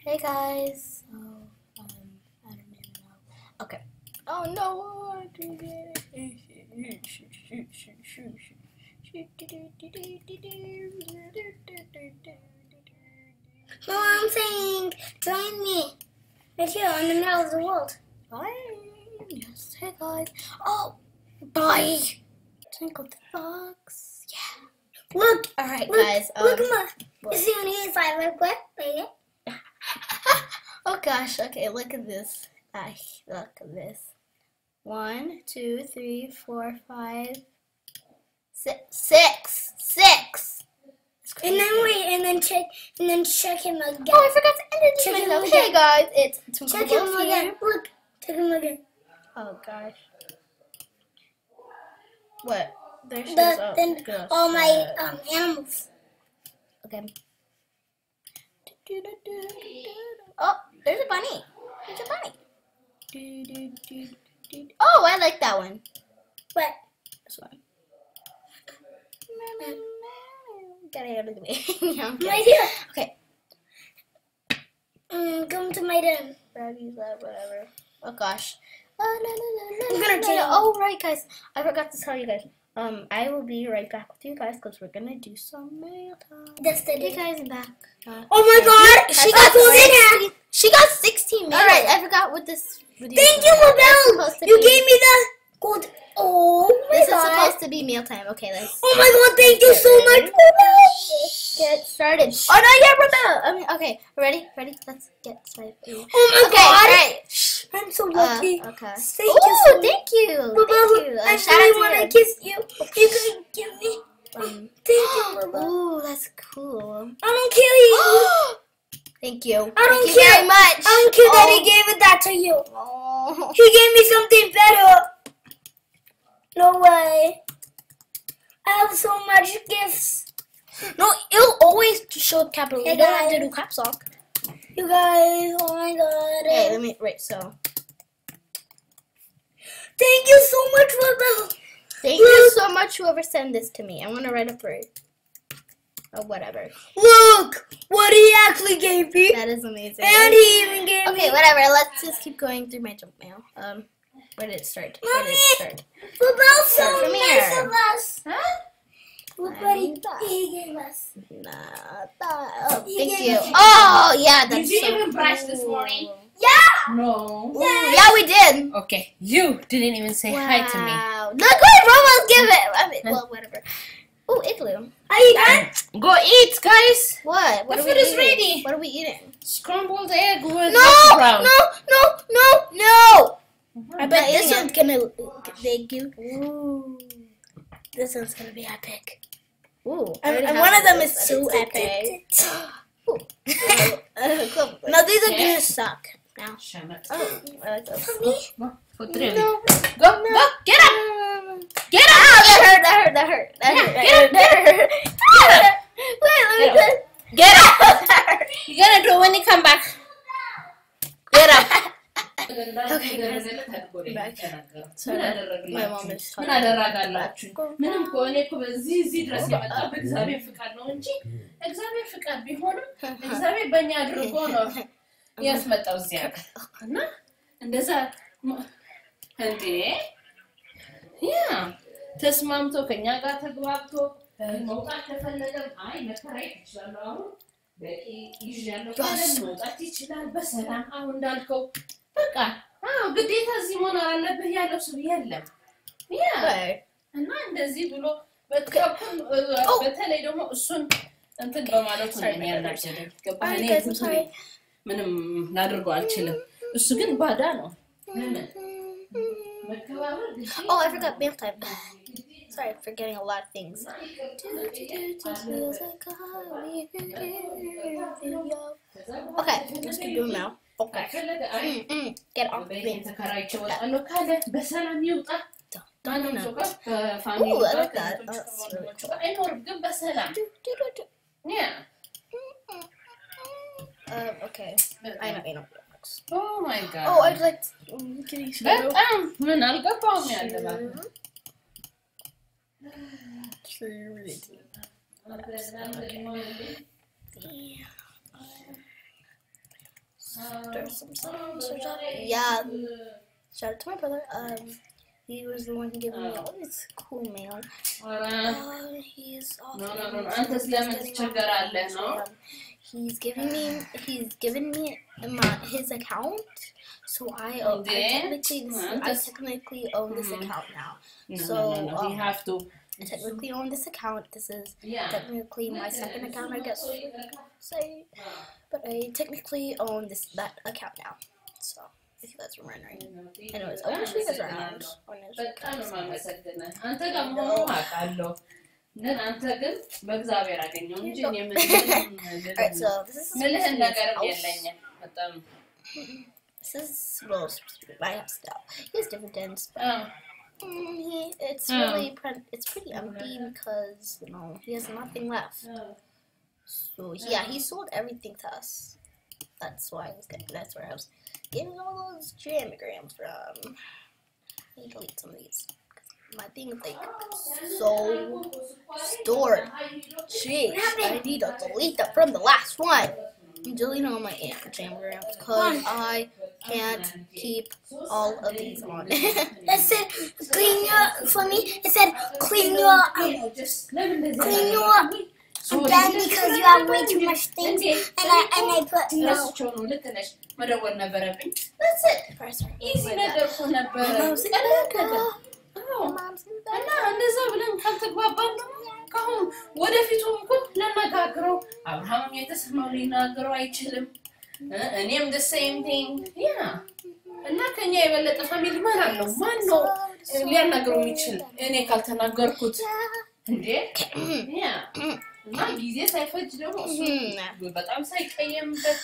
Hey guys. So, I don't even know. Okay. Oh no! No, I'm saying join me. Right here in the middle of the world. Fine. Yes. Hey guys. Oh, bye. Twinkle the box. Yeah. Look. All right, Look, guys. Look at my. Is he on the inside? Look. Oh gosh. Okay. Look at this. Look at this. 1, 2, 3, 4, 5, 6. And then wait, and then check him again. Oh, I forgot to introduce Check him myself. again. Hey guys, it's Check Twinkle him Bolt again. here. Look, check him again. Oh gosh. What? There she is. Then all my animals. Okay. Oh, there's a bunny. There's a bunny. Oh, I like that one. What? This one. Get out of the way. No, I'm kidding. Right here. Okay. Come to my den. Whatever. Oh gosh. I'm gonna tell. Oh right, guys. I forgot to tell you guys. I will be right back with you guys because we're gonna do some mail time. That's the Hey day. guys, I'm back. Oh my God! She got gold in her. She got 16 mail. All right, I forgot what this video. Thank you, Mabel. You gave me the gold. Oh my This is God. supposed to be mealtime. Okay, let's Oh my God! Thank you so much, Mabel. get started. Oh no, yeah, Rebel. Okay, ready? Let's get started. Oh my Okay, all God! right. I'm so lucky. Okay. Thank you so much. Thank you. Mabel, Thank you. I Shout out really to want her. to kiss you. You can give me. Thank you, Mabel. Ooh, that's cool. I don't kill you. Thank you. I don't Thank you care. very much. I don't care that he gave it that to you. Oh. He gave me something better. No way. I have so much gifts. No, it'll always show capital. Hey, You don't have to guys. do caps lock. You guys, oh my God. Hey, let me so. Thank you so much, Mabel. Thank you so much, whoever sent this to me. I'm gonna write a prayer. Or whatever. Look what he actually gave me. That is amazing. And he even gave me. Okay, whatever. Let's just keep going through my junk mail. Where did it start? Where did it start? Mabel's so Come nice here. of us. Huh? Look what he gave us. Oh, He thank gave you. us- Oh, yeah, that's Did you so even brush cool. this morning? Yeah. No. Ooh, yeah, we did. Okay, you didn't even say hi to me. Wow. Look what Romo's give it. I mean, well, whatever. Ooh, igloo. Are you done? Go eat, guys. What? What The are we food is eating? ready. What are we eating? Scrambled egg with No, hash brown. no. I bet Not this eating one's gonna thank you. Ooh. This one's gonna be epic. Ooh. And one of them is so epic. Cool. No, these are Okay. gonna suck. Now. Shut up. Oh, I like those. Go, for three. No. Go, get up. Get up. Ah, that hurt. Get Wait, let me Get up. just. Get up. That hurt. You're gonna do it when you come back. Get up. Okay, guys. Back. Sorry, my mom is ምን talking. አደረጋላችሁ? ምንም ከሆነ እኮ በዚህ ድረስ የመጣው በእግዚአብሔር ፍቃድ ነው እንጂ እግዚአብሔር ፍቃድ ቢሆንም እግዚአብሔር በእኛ አድርጎ ነው ያስመጣው እዚህ ሀገር እና እንደዛ እንዴ ያ ተስማምቶ ከኛ ጋር ተግባብቶ መውጣት ተፈለገም አይ መከራየት ይችላል አሁን በቂ ይዣለሁ ካለ መውጣት ይችላል በሰላም አሁን እንዳልከው በቃ ግዴታ እዚህ መኖር አለብህ ያለው ሰው የለም ያ እና እንደዚህ ብሎ በተለይ ደግሞ እሱን እንትን በማለቱ ነው ያናደደኝ ገባህ እኔ ምንም ላድርገው አልችልም እሱ ግን ባዳ ነው Oh, I forgot meal time. Sorry, I'm forgetting a lot of things. Okay, let's keep doing now. Okay. Get off me. ተከራይቼ ወጣለሁ ካለ በሰላም ይውጣ ማንም ሰው ጋር ፋሚሊ Ooh, I like that. That's really cool. አይኖርም ግን በሰላም ያ Okay. I know. ኦ ማይ ጋድ Oh, I'd like to get you some. በጣም ምን አልገባውም ያለባ there's some sounds. Yeah, shout out to my brother. He was the one giving me all this cool mail. He's off. No. አንተስ ለምን ትቸገራለህ ነው? He's given me his account, so I technically own this account now. So you have to. I technically own this account. This is technically my second account, I guess. Say, but I technically own that account now. So if you guys are wondering, anyways, I wish you guys were around. በጣም ማመሰግናለሁ። አንተ ጋር መሆኑ አውቃለሁ። ግን አንተ ግን በእግዚአብሔር አገኘው እንጂ እኔ ምን Alright, so this is ምልህን ነገር የለኝም በጣም this is I have stuff. He has dividends. It's pretty empty because he has nothing left. So yeah, he sold everything to us. That's why that's where I was getting all those jamograms from. I need to delete some of these. My thing is like so stored. Jeez, I need to delete them from the last one. I'm deleting all my Anchor jamograms because I can't keep all of these on. It said clean your for me. It said clean your again because you have way too much things. And I put no. መደወል ነበረብኝ That's it. ኢዚ ነገር እኮ ነበረ እና እንደዛ ብለን ካልተግባባን ደግሞ ካሁን ወደፊቱም እኮ ለነጋግረው አብርሃም የተሰማው ሊናገረው አይችልም እኔም the same thing እና ከኛ የበለጠ ፋሚሊ ማን ነው ሊያናገረው የሚችል እኔ ካልተናገርኩት እንዴ እና ጊዜ ሳይፈጅ ደግሞ በጣም ሳይቀየምበት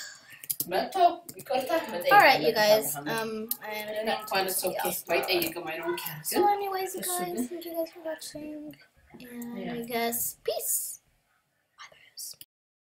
Alright, you guys. It's okay. I don't care. So, anyways, you guys, thank you guys for watching. And I guess, peace.